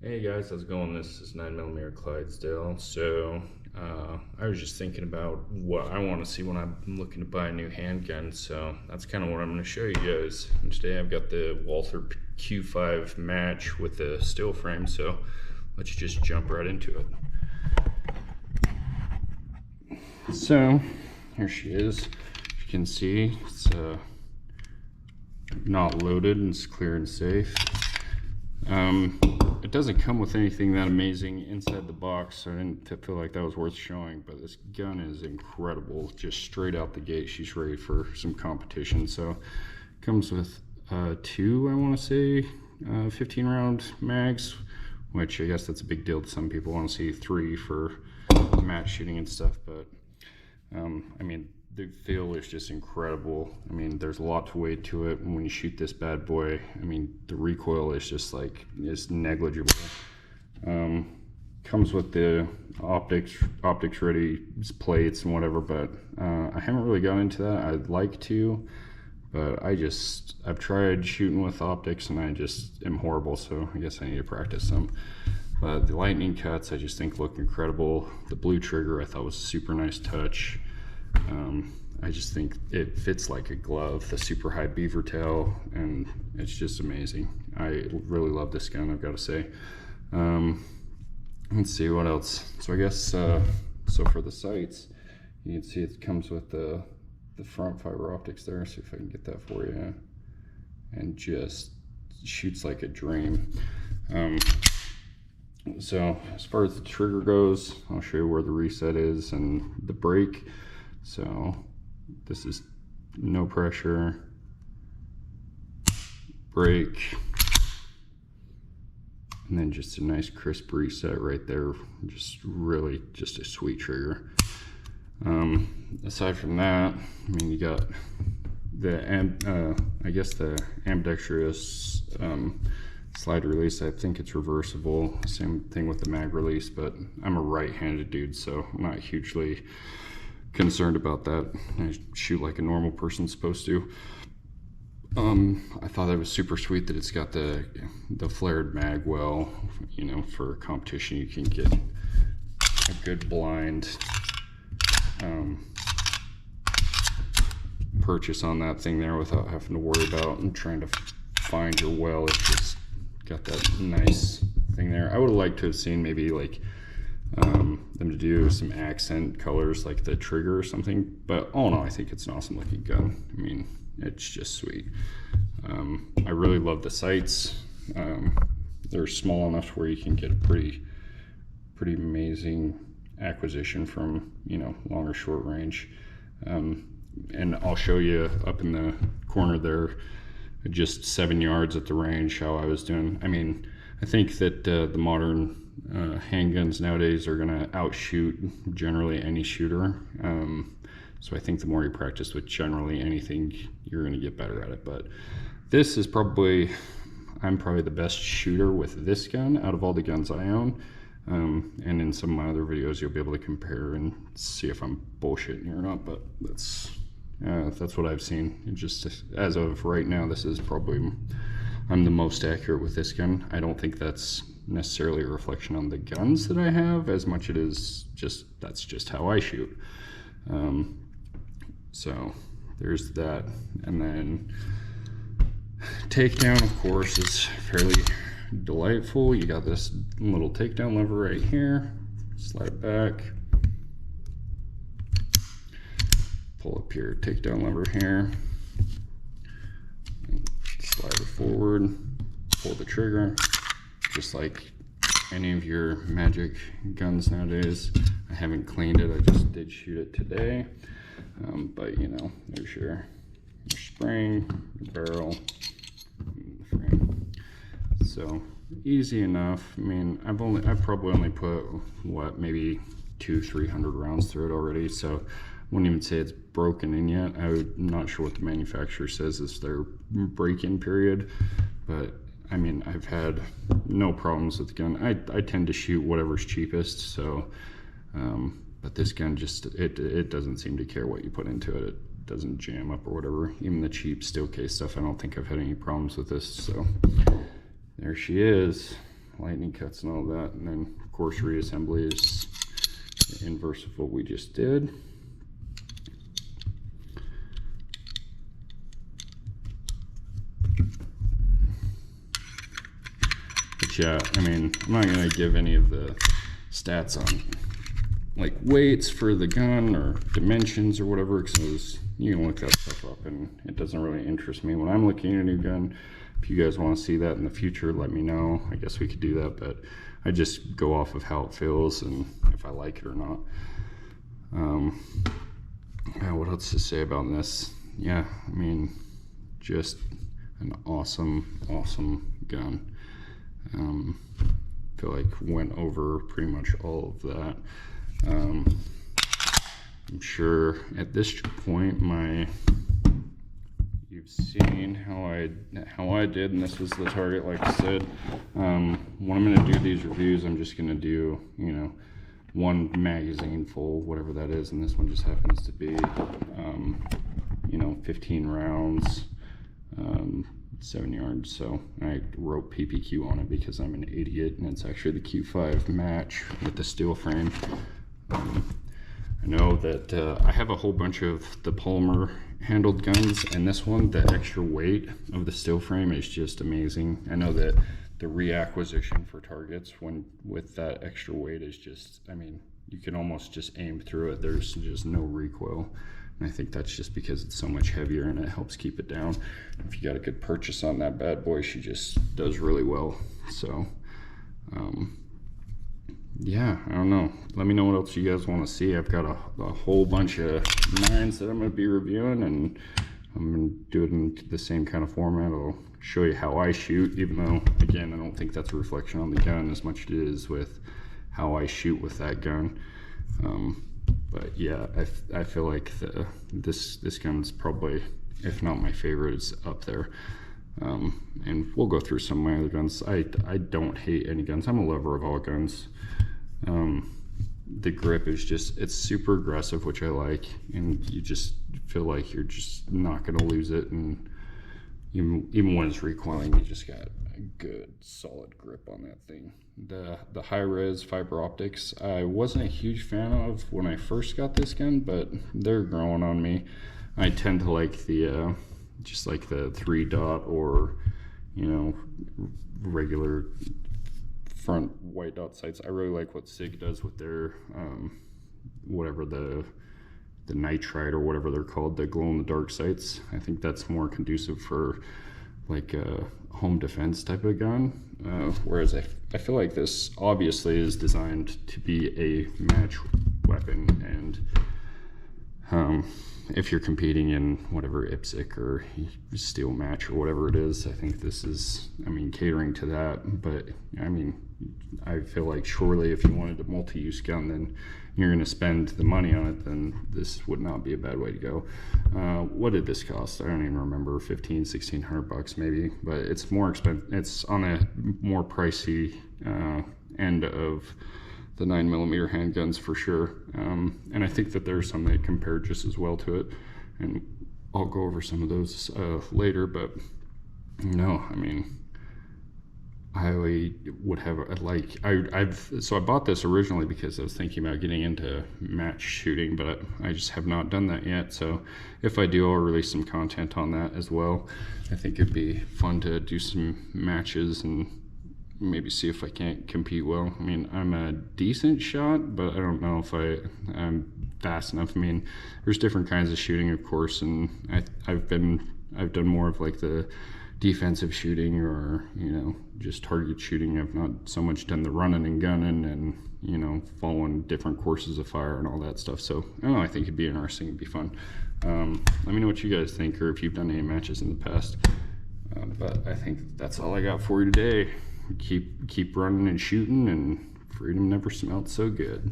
Hey guys, how's it going? This is 9mm Clydesdale. So, I was just thinking about what I want to see when I'm looking to buy a new handgun. So that's kind of what I'm going to show you guys. And today I've got the Walther Q5 match with the steel frame. So let's just jump right into it. So here she is. You can see it's not loaded and it's clear and safe. It doesn't come with anything that amazing inside the box, so I didn't feel like that was worth showing, but this gun is incredible. Just straight out the gate, she's ready for some competition. So it comes with two, I want to say, 15 round mags, which I guess that's a big deal to some people. Want to see 3 for match shooting and stuff, but I mean, the feel is just incredible. I mean, there's a lot to weight to it, and when you shoot this bad boy, I mean, the recoil is just like, it's negligible. Comes with the optics ready plates and whatever, but I haven't really got into that. I'd like to, but I've tried shooting with optics and I just am horrible, so I guess I need to practice some. But the lightning cuts I just think look incredible. The blue trigger I thought was a super nice touch. I just think it fits like a glove, the super high beaver tail, and it's just amazing. I really love this gun, I've got to say. Let's see what else. So I guess, so for the sights, you can see it comes with the front fiber optics there. See if I can get that for you. And just shoots like a dream. So as far as the trigger goes, I'll show you where the reset is and the brake. So this is no pressure, brake, and then just a nice crisp reset right there. Just really just a sweet trigger. Aside from that, I mean, you got the I guess the ambidextrous slide release. I think it's reversible. Same thing with the mag release, but I'm a right-handed dude, so I'm not hugely concerned about that. I shoot like a normal person's supposed to. I thought that was super sweet that it's got the flared mag well. You know, for competition you can get a good blind purchase on that thing there without having to worry about and trying to find your well. It's just got that nice thing there. I would have liked to have seen maybe like them to do some accent colors like the trigger or something, but all in all I think it's an awesome looking gun. I mean, it's just sweet. I really love the sights. They're small enough where you can get a pretty amazing acquisition from, you know, long or short range. And I'll show you up in the corner there, just 7 yards at the range, how I was doing. I mean, I think that the modern handguns nowadays are going to outshoot generally any shooter. So I think the more you practice with generally anything, you're going to get better at it. But this is I'm probably the best shooter with this gun out of all the guns I own. And in some of my other videos, you'll be able to compare and see if I'm bullshitting or not. But that's what I've seen. And just as of right now, this is probably, I'm the most accurate with this gun. I don't think that's necessarily a reflection on the guns that I have as much it is just, that's just how I shoot. So there's that. And then takedown, of course, is fairly delightful. You got this little takedown lever right here. Slide it back. Pull up your takedown lever here. Slide it forward. Pull the trigger. Just like any of your magic guns nowadays. I haven't cleaned it. I just did shoot it today. But you know, there's your spring, your barrel, and the frame. So easy enough. I mean, I've probably only put what, maybe 200-300 rounds through it already. So I wouldn't even say it's broken in yet. I'm not sure what the manufacturer says is their break-in period, but I mean, I've had no problems with the gun. I tend to shoot whatever's cheapest, so but this gun just, it doesn't seem to care what you put into it. It doesn't jam up or whatever. Even the cheap steel case stuff, I don't think I've had any problems with this. So there she is. lightning cuts and all that. And then of course reassembly is the inverse of what we just did. But yeah, I mean, I'm not gonna give any of the stats on like weights for the gun or dimensions or whatever, because you can look that stuff up and it doesn't really interest me. When I'm looking at a new gun, if you guys want to see that in the future, let me know. I guess we could do that, but I just go off of how it feels and if I like it or not. What else to say about this? Yeah, I mean, just an awesome gun. I feel like went over pretty much all of that. I'm sure at this point you've seen how I did, and this was the target, like I said. When I'm going to do these reviews, I'm just going to do, you know, one magazine full, whatever that is, and this one just happens to be, you know, 15 rounds, 7 yards. So I wrote PPQ on it because I'm an idiot, and it's actually the Q5 match with the steel frame. I know that I have a whole bunch of the polymer handled guns, and this one, the extra weight of the steel frame is just amazing. I know that the reacquisition for targets with that extra weight is just, I mean, you can almost just aim through it. There's just no recoil. And I think that's just because it's so much heavier and it helps keep it down. If you got a good purchase on that bad boy, she just does really well. So, yeah, I don't know. Let me know what else you guys want to see. I've got a whole bunch of 9s that I'm going to be reviewing, and I'm going to do it in the same kind of format. I'll show you how I shoot, even though, again, I don't think that's a reflection on the gun as much as it is with how I shoot with that gun. But yeah, I feel like this gun's probably, if not my favorite, it's up there. And we'll go through some of my other guns. I don't hate any guns. I'm a lover of all guns. The grip is just, it's super aggressive, which I like, and you just feel like you're just not going to lose it. And even when it's recoiling, you just got a good solid grip on that thing. The high res fiber optics, I wasn't a huge fan of when I first got this gun, but they're growing on me. I tend to like the just like the 3-dot or, you know, regular front white dot sights. I really like what SIG does with their whatever the nitride or whatever they're called, the glow in the dark sights. I think that's more conducive for like a home defense type of gun, whereas I feel like this obviously is designed to be a match weapon, and if you're competing in whatever IPSC or steel match or whatever it is, I think this is, I mean, catering to that. But I mean, I feel like surely if you wanted a multi-use gun, then you're going to spend the money on it, then this would not be a bad way to go. What did this cost? I don't even remember. 1,600 bucks maybe, but it's more expensive. It's on a more pricey end of the 9mm handguns for sure. And I think that there's some that compare just as well to it, and I'll go over some of those later. But no, I mean, I would have so I bought this originally because I was thinking about getting into match shooting, but I just have not done that yet. So if I do, I'll release some content on that as well. I think it'd be fun to do some matches and maybe see if I can't compete well. I mean, I'm a decent shot, but I don't know if I'm fast enough. I mean, there's different kinds of shooting, of course, and I've done more of like the defensive shooting, or, you know, just target shooting. I've not so much done the running and gunning and, you know, following different courses of fire and all that stuff. So I don't know, I think it'd be interesting, it'd be fun. Let me know what you guys think, or if you've done any matches in the past. But I think that's all I got for you today. Keep running and shooting, and freedom never smelled so good.